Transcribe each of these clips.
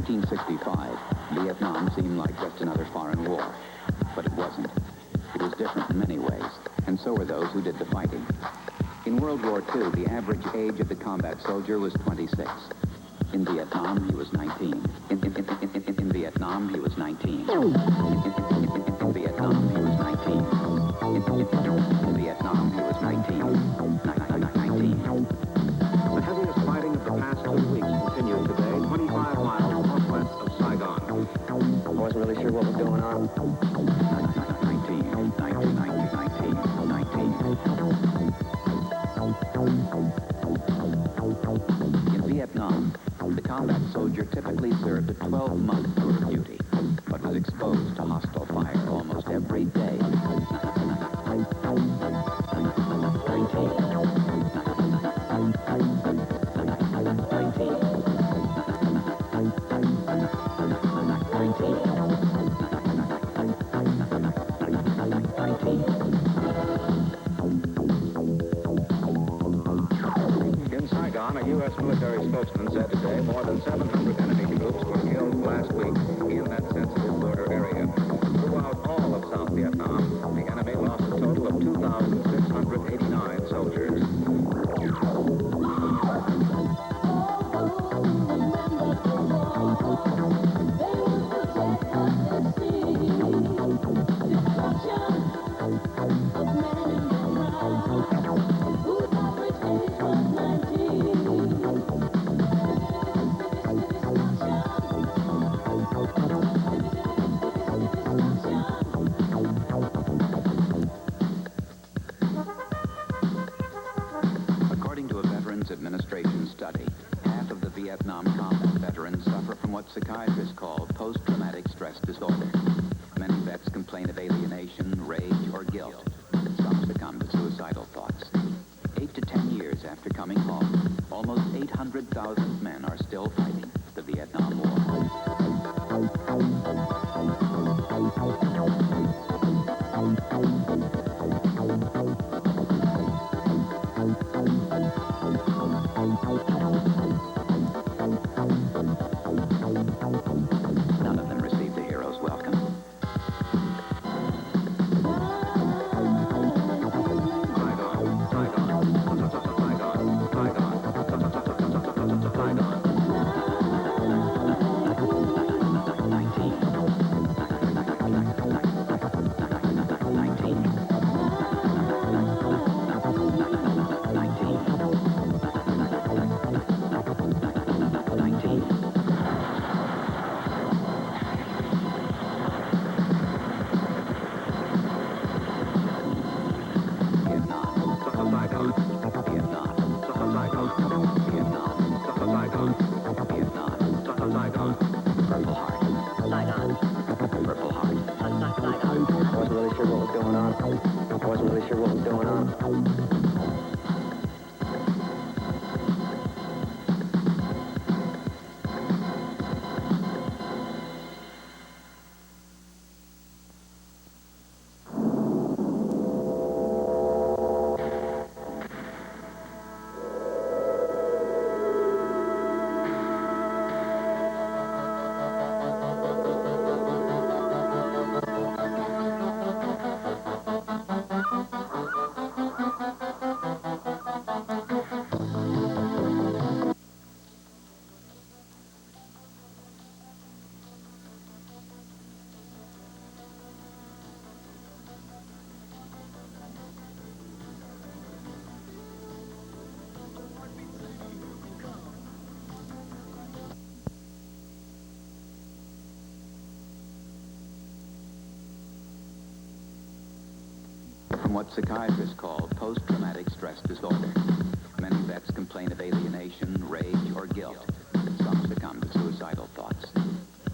1965, Vietnam seemed like just another foreign war. But it wasn't. It was different in many ways, and so were those who did the fighting. In World War II, the average age of the combat soldier was 26. In Vietnam, he was 19. In Vietnam, he was 19. In Vietnam, he was 19. In Vietnam, he was 19. 19. The heaviest fighting of the past 2 weeks continued today, 25 miles northwest of Saigon. I wasn't really sure what was going on. 19. In Vietnam, the combat soldier typically served a 12-month tour of duty, but was exposed to hostile fire almost every day. 19. In Saigon, a U.S. military spokesman said today more than 700 enemy troops were killed last week in that sensitive border area. Throughout all of South Vietnam, the enemy lost a total of 2,689 soldiers. According to a Veterans Administration study, half of the Vietnam combat veterans suffer from what psychiatrists call post-traumatic stress disorder. Many vets complain of alienation, rage, or guilt. Some succumb to suicidal thoughts. 8 to 10 years after coming home, almost 800,000 men are still fighting the Vietnam War. None of them received a hero's welcome. From what psychiatrists call post-traumatic stress disorder. Many vets complain of alienation, rage, or guilt. Some succumb to suicidal thoughts.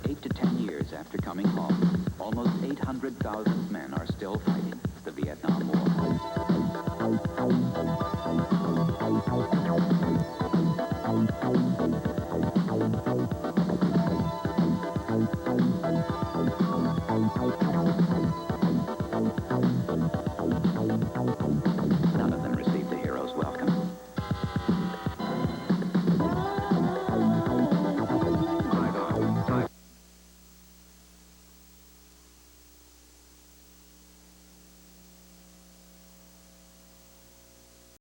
8 to 10 years after coming home, almost 800,000 men are still fighting the Vietnam War.